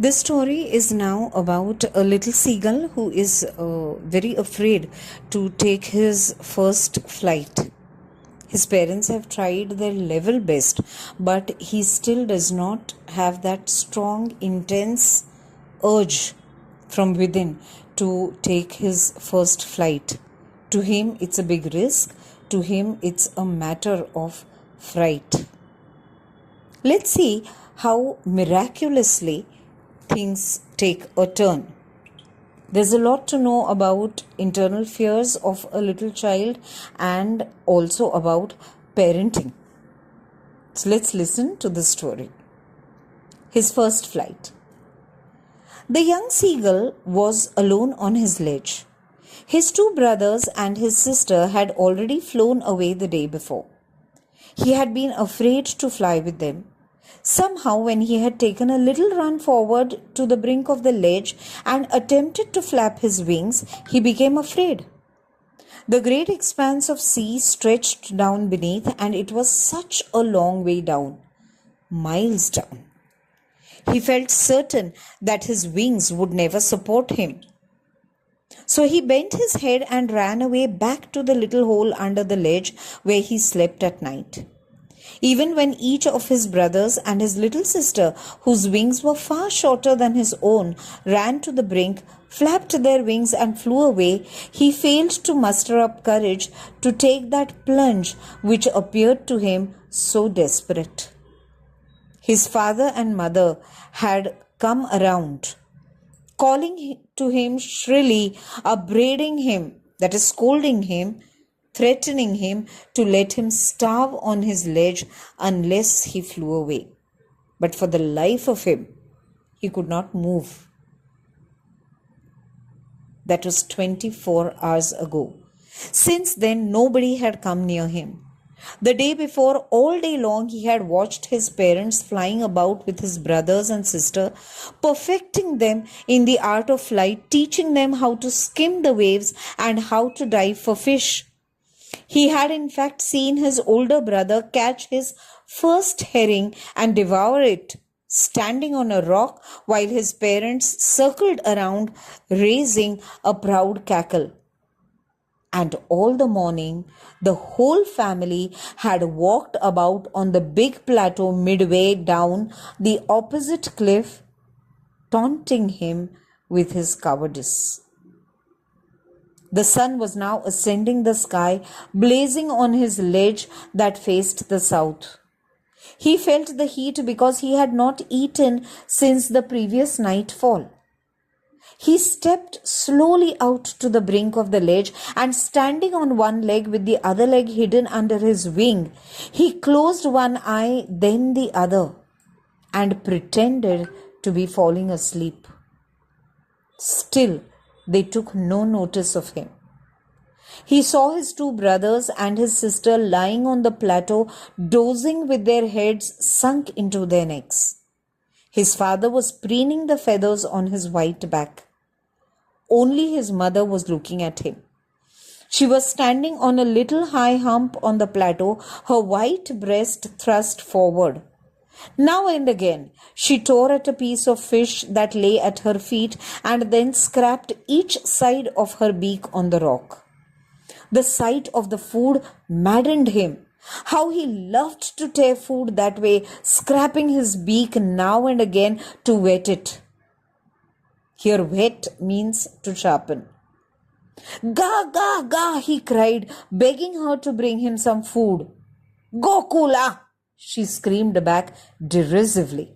This story is now about a little seagull who is very afraid to take his first flight. His parents have tried their level best, but he still does not have that strong, intense urge from within to take his first flight. To him, it's a big risk. To him, it's a matter of fright. Let's see how miraculously things take a turn. There's a lot to know about internal fears of a little child and also about parenting. So let's listen to the story. His first flight. The young seagull was alone on his ledge. His two brothers and his sister had already flown away the day before. He had been afraid to fly with them. Somehow, when he had taken a little run forward to the brink of the ledge and attempted to flap his wings, he became afraid. The great expanse of sea stretched down beneath, and it was such a long way down, miles down. He felt certain that his wings would never support him. So he bent his head and ran away back to the little hole under the ledge where he slept at night. Even when each of his brothers and his little sister, whose wings were far shorter than his own, ran to the brink, flapped their wings and flew away, he failed to muster up courage to take that plunge which appeared to him so desperate. His father and mother had come around, calling to him shrilly, upbraiding him, that is, scolding him, threatening him to let him starve on his ledge unless he flew away. But for the life of him, he could not move. That was 24 hours ago. Since then, nobody had come near him. The day before, all day long, he had watched his parents flying about with his brothers and sister, perfecting them in the art of flight, teaching them how to skim the waves and how to dive for fish. He had in fact seen his older brother catch his first herring and devour it, standing on a rock while his parents circled around, raising a proud cackle. And all the morning, the whole family had walked about on the big plateau midway down the opposite cliff, taunting him with his cowardice. The sun was now ascending the sky, blazing on his ledge that faced the south. He felt the heat because he had not eaten since the previous nightfall. He stepped slowly out to the brink of the ledge and, standing on one leg with the other leg hidden under his wing, he closed one eye, then the other, and pretended to be falling asleep. Still, they took no notice of him. He saw his two brothers and his sister lying on the plateau, dozing with their heads sunk into their necks. His father was preening the feathers on his white back. Only his mother was looking at him. She was standing on a little high hump on the plateau, her white breast thrust forward. Now and again, she tore at a piece of fish that lay at her feet and then scraped each side of her beak on the rock. The sight of the food maddened him. How he loved to tear food that way, scraping his beak now and again to wet it. Here, wet means to sharpen. "Ga, ga, ga," he cried, begging her to bring him some food. "Gokula," she screamed back derisively.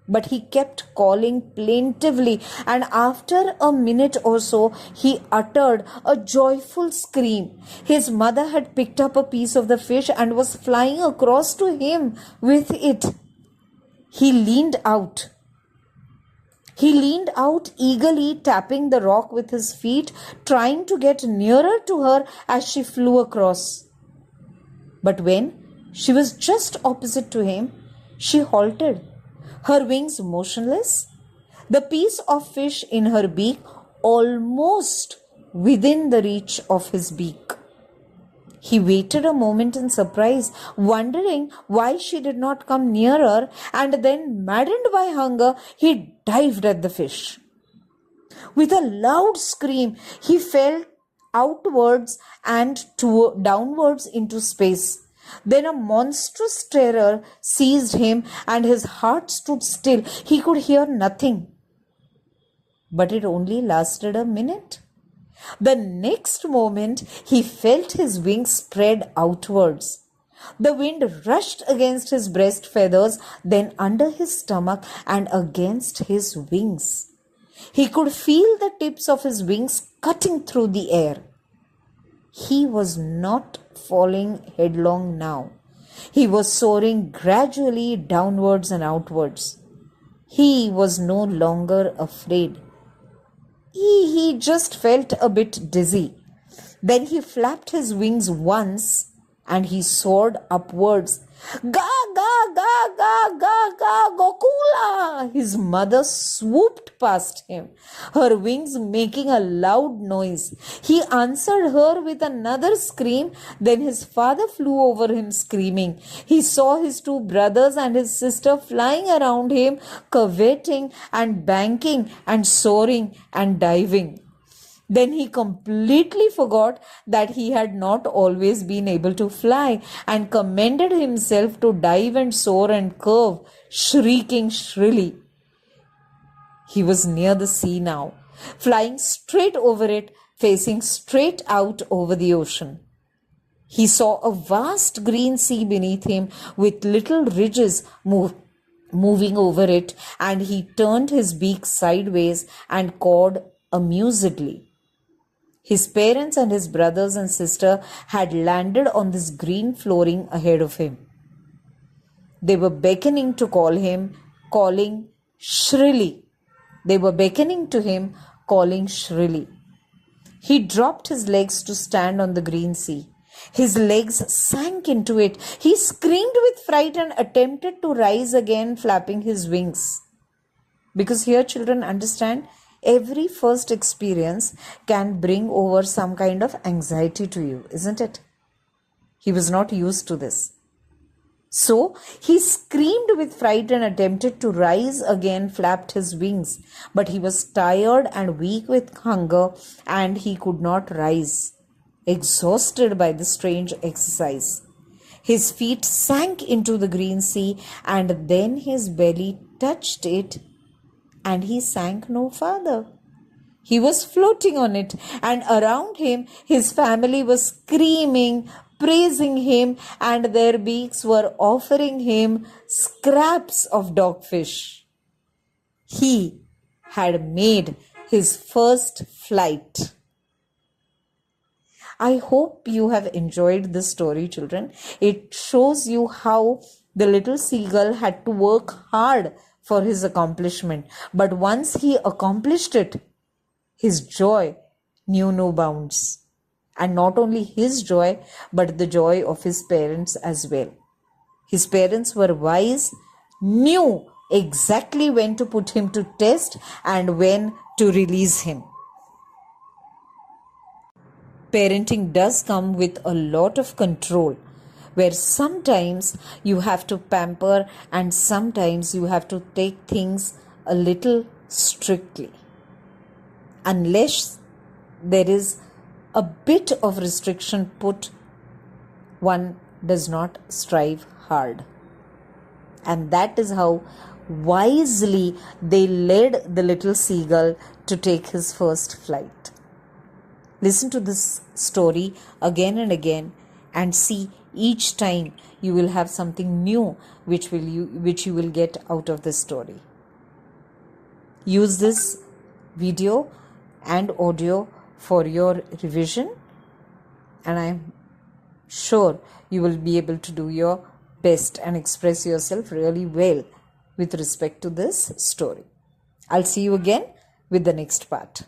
But he kept calling plaintively, and after a minute or so, he uttered a joyful scream. His mother had picked up a piece of the fish and was flying across to him with it. He leaned out. Eagerly, tapping the rock with his feet, trying to get nearer to her as she flew across. But when she was just opposite to him, she halted, her wings motionless, the piece of fish in her beak almost within the reach of his beak. He waited a moment in surprise, wondering why she did not come nearer, and then, maddened by hunger, he dived at the fish. With a loud scream, he fell outwards and downwards into space. Then a monstrous terror seized him, and his heart stood still. He could hear nothing. But it only lasted a minute. The next moment, he felt his wings spread outwards. The wind rushed against his breast feathers, then under his stomach and against his wings. He could feel the tips of his wings cutting through the air. He was not falling headlong now. He was soaring gradually downwards and outwards. He was no longer afraid. He just felt a bit dizzy. Then he flapped his wings once and he soared upwards. Ga, ga, ga, ga, ga, ga, Gokula! His mother swooped past him, her wings making a loud noise. He answered her with another scream. Then his father flew over him screaming. He saw his two brothers and his sister flying around him, curveting and banking and soaring and diving. Then he completely forgot that he had not always been able to fly, and commended himself to dive and soar and curve, shrieking shrilly. He was near the sea now, flying straight over it, facing straight out over the ocean. He saw a vast green sea beneath him with little ridges moving over it, and he turned his beak sideways and cawed amusedly. His parents and his brothers and sister had landed on this green flooring ahead of him. They were beckoning to him, calling shrilly. They were beckoning to him, calling shrilly. He dropped his legs to stand on the green sea. His legs sank into it. He screamed with fright and attempted to rise again, flapping his wings. Because here, children, understand, every first experience can bring over some kind of anxiety to you, isn't it? He was not used to this. So he screamed with fright and attempted to rise again, flapped his wings. But he was tired and weak with hunger, and he could not rise, exhausted by the strange exercise. His feet sank into the green sea, and then his belly touched it, and he sank no farther. He was floating on it, and around him his family was screaming, praising him, and their beaks were offering him scraps of dogfish. He had made his first flight. I hope you have enjoyed this story, children. It shows you how the little seagull had to work hard for his accomplishment. But once he accomplished it, his joy knew no bounds. And not only his joy, but the joy of his parents as well. His parents were wise, knew exactly when to put him to test and when to release him. Parenting does come with a lot of control, where sometimes you have to pamper and sometimes you have to take things a little strictly. Unless there is a bit of restriction put, one does not strive hard. And that is how wisely they led the little seagull to take his first flight. Listen to this story again and again and see each time you will have something new which you will get out of this story. Use this video and audio for your revision, and I am sure you will be able to do your best and express yourself really well with respect to this story. I'll see you again with the next part.